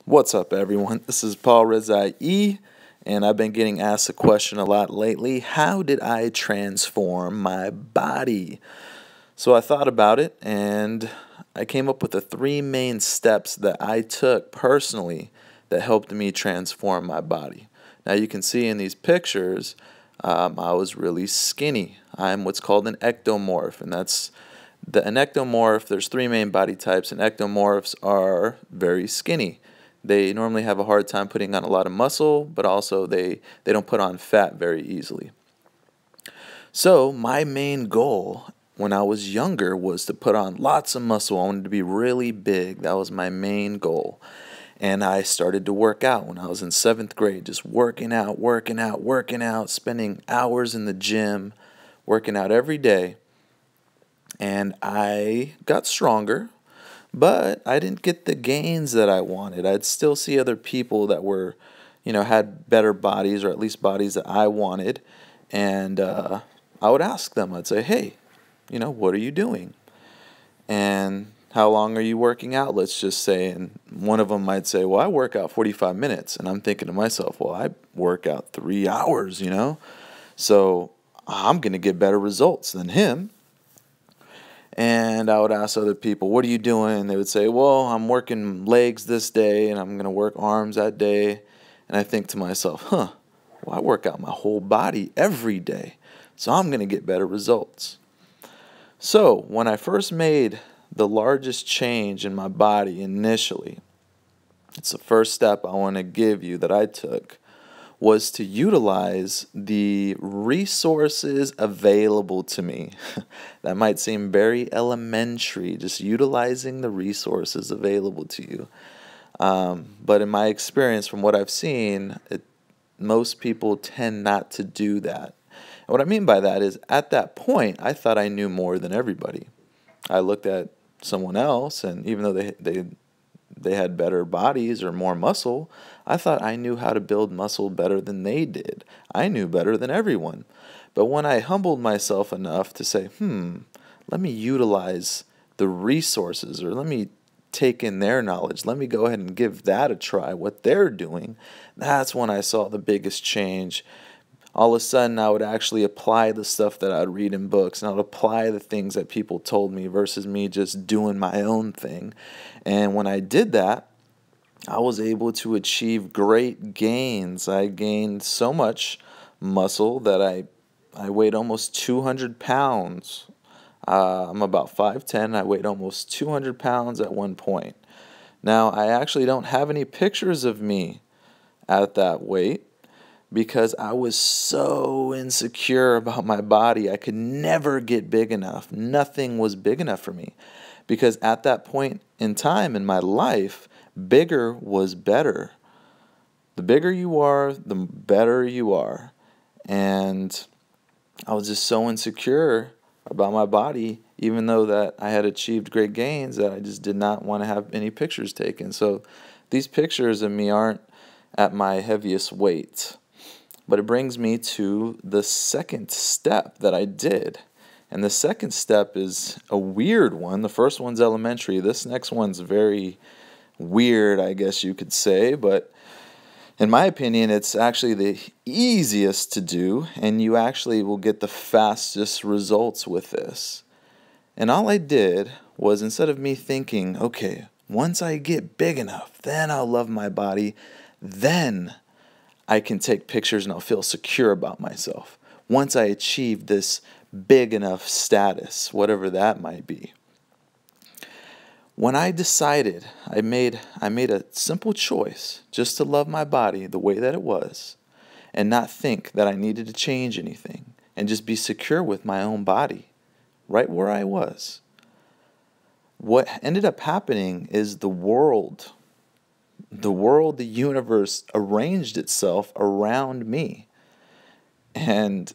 What's up, everyone? This is Paul Rezai, and I've been getting asked a question a lot lately. How did I transform my body? So I thought about it, and I came up with the three main steps that I took personally that helped me transform my body. Now, you can see in these pictures, I was really skinny. I'm what's called an ectomorph, and an ectomorph. There's three main body types, and ectomorphs are very skinny. They normally have a hard time putting on a lot of muscle, but also they don't put on fat very easily. So my main goal when I was younger was to put on lots of muscle. I wanted to be really big. That was my main goal. And I started to work out when I was in 7th grade, just working out, spending hours in the gym, working out every day. And I got stronger, but I didn't get the gains that I wanted. I'd still see other people that were, had better bodies, or at least bodies that I wanted. And I would ask them, I'd say, hey, what are you doing? And how long are you working out, let's just say? And one of them might say, well, I work out 45 minutes. And I'm thinking to myself, well, I work out 3 hours, So I'm going to get better results than him. And I would ask other people, what are you doing? They would say, well, I'm working legs this day, and I'm going to work arms that day. And I think to myself, well, I work out my whole body every day, so I'm going to get better results. So when I first made the largest change in my body initially, it's the first step I want to give you that I took, was to utilize the resources available to me. That might seem very elementary, just utilizing the resources available to you. But in my experience, from what I've seen, most people tend not to do that. And what I mean by that is, at that point, I thought I knew more than everybody. I looked at someone else, and even though they had better bodies or more muscle, I thought I knew how to build muscle better than they did. I knew better than everyone. But when I humbled myself enough to say, let me utilize the resources, or let me take in their knowledge, let me go ahead and give that a try, what they're doing, that's when I saw the biggest change. All of a sudden, I would actually apply the stuff that I'd read in books, and I would apply the things that people told me versus me just doing my own thing. And when I did that, I was able to achieve great gains. I gained so much muscle that I weighed almost 200 pounds. I'm about 5'10". I weighed almost 200 pounds at one point. Now, I actually don't have any pictures of me at that weight, because I was so insecure about my body. I could never get big enough. Nothing was big enough for me. Because at that point in time in my life, bigger was better. The bigger you are, the better you are. And I was just so insecure about my body, even though that I had achieved great gains, that I just did not want to have any pictures taken. So these pictures of me aren't at my heaviest weight. But it brings me to the second step that I did. And the second step is a weird one. The first one's elementary. This next one's very weird, I guess you could say. But in my opinion, it's actually the easiest to do, and you actually will get the fastest results with this. And all I did was, instead of me thinking, okay, once I get big enough, then I'll love my body, then I can take pictures and I'll feel secure about myself. Once I achieve this big enough status, whatever that might be. When I decided, I made a simple choice just to love my body the way that it was, and not think that I needed to change anything, and just be secure with my own body, right where I was. What ended up happening is the world, the universe arranged itself around me. And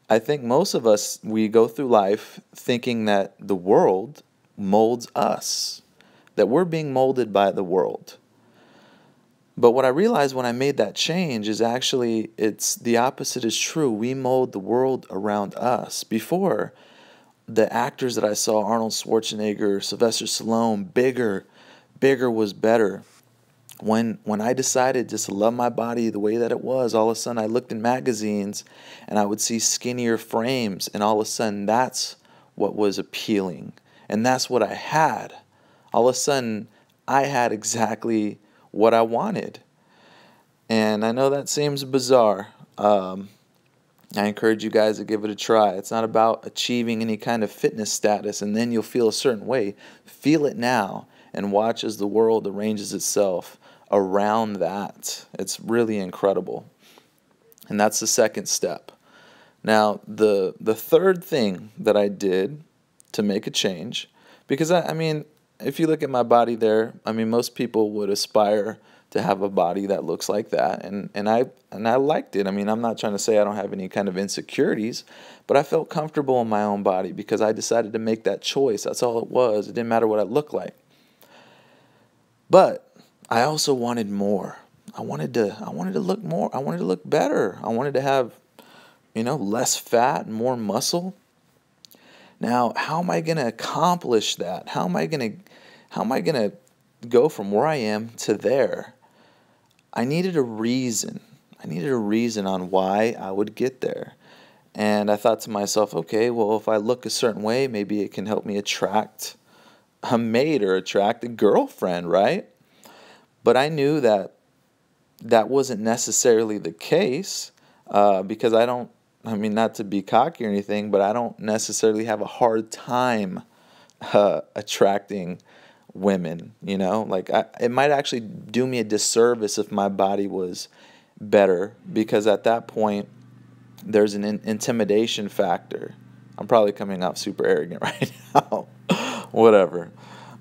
I think most of us, we go through life thinking that the world molds us, that we're being molded by the world. But what I realized when I made that change is actually it's the opposite is true. We mold the world around us. Before, the actors that I saw, Arnold Schwarzenegger, Sylvester Stallone, bigger was better. When I decided just to love my body the way that it was, all of a sudden I looked in magazines and I would see skinnier frames, and all of a sudden that's what was appealing. And that's what I had. All of a sudden I had exactly what I wanted. And I know that seems bizarre. I encourage you guys to give it a try. It's not about achieving any kind of fitness status and then you'll feel a certain way. Feel it now and watch as the world arranges itself around that. It's really incredible. And that's the second step. Now, the third thing that I did to make a change, because I mean, if you look at my body there, I mean, most people would aspire to have a body that looks like that, and I liked it. I mean, I'm not trying to say I don't have any kind of insecurities, but I felt comfortable in my own body because I decided to make that choice. That's all it was. It didn't matter what I looked like. But I also wanted more. I wanted to look more. I wanted to look better. I wanted to have, less fat and more muscle. Now, how am I going to accomplish that? How am I going to go from where I am to there? I needed a reason. I needed a reason on why I would get there. And I thought to myself, okay, well, if I look a certain way, maybe it can help me attract a mate or attract a girlfriend, right? But I knew that wasn't necessarily the case because not to be cocky or anything, but I don't necessarily have a hard time attracting women, like it might actually do me a disservice if my body was better, because at that point there's an intimidation factor. I'm probably coming out super arrogant right now. Whatever.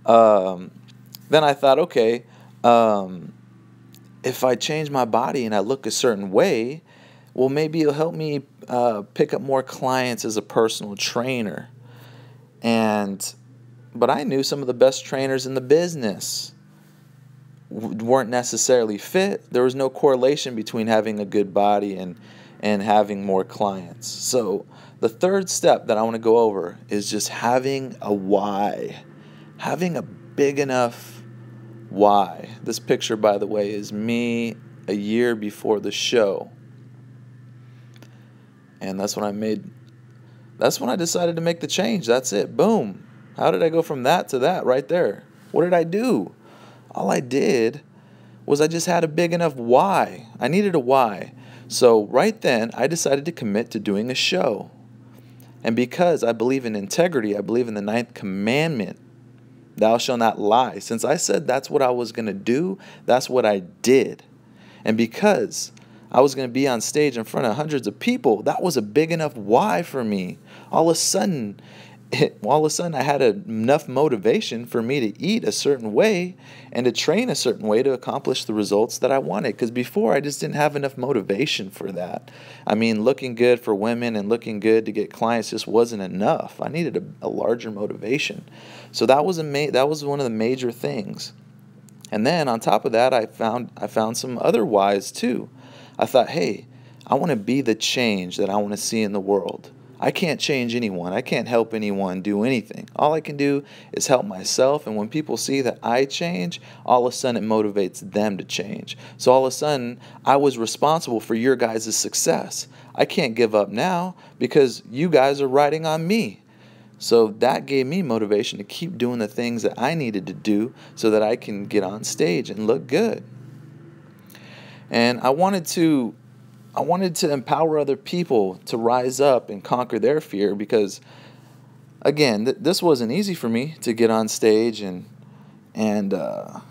Then I thought, okay, if I change my body and I look a certain way, well, maybe it'll help me pick up more clients as a personal trainer. But I knew some of the best trainers in the business weren't necessarily fit. There was no correlation between having a good body and having more clients. So the third step that I want to go over is just having a why. Having a big enough why. This picture, by the way, is me a year before the show. And that's when I decided to make the change. That's it. Boom. How did I go from that to that right there? What did I do? All I did was I just had a big enough why. I needed a why. So right then, I decided to commit to doing a show. And because I believe in integrity, I believe in the 9th commandment, thou shalt not lie. Since I said that's what I was going to do, that's what I did. And because I was going to be on stage in front of hundreds of people, that was a big enough why for me. All of a sudden I had enough motivation for me to eat a certain way and to train a certain way to accomplish the results that I wanted. Because before, I just didn't have enough motivation for that. I mean, looking good for women and looking good to get clients just wasn't enough. I needed a larger motivation. So that was one of the major things. And then on top of that, I found some other whys too. I thought, hey, I want to be the change that I want to see in the world. I can't change anyone. I can't help anyone do anything. All I can do is help myself. And when people see that I change, all of a sudden it motivates them to change. So all of a sudden, I was responsible for your guys' success. I can't give up now because you guys are riding on me. So that gave me motivation to keep doing the things that I needed to do so that I can get on stage and look good. And I wanted to empower other people to rise up and conquer their fear because, again, this wasn't easy for me to get on stage and I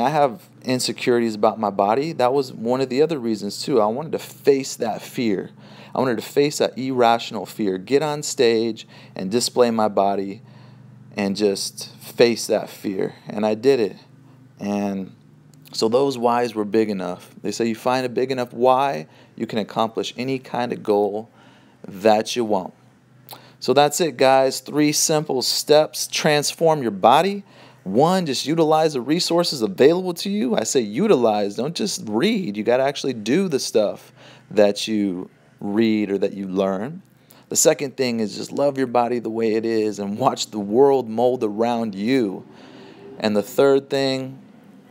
have insecurities about my body. That was one of the other reasons too. I wanted to face that fear. I wanted to face that irrational fear, get on stage and display my body and just face that fear. And I did it. And so those whys were big enough. They say you find a big enough why, you can accomplish any kind of goal that you want. So that's it, guys. 3 simple steps. Transform your body. 1, just utilize the resources available to you. I say utilize, don't just read. You got to actually do the stuff that you read or that you learn. The second thing is just love your body the way it is and watch the world mold around you. And the third thing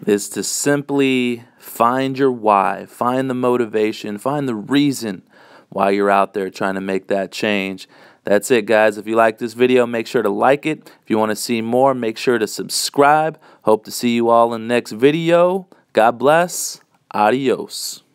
is to simply find your why, find the motivation, find the reason why you're out there trying to make that change. That's it, guys. If you like this video, make sure to like it. If you want to see more, make sure to subscribe. Hope to see you all in the next video. God bless. Adios.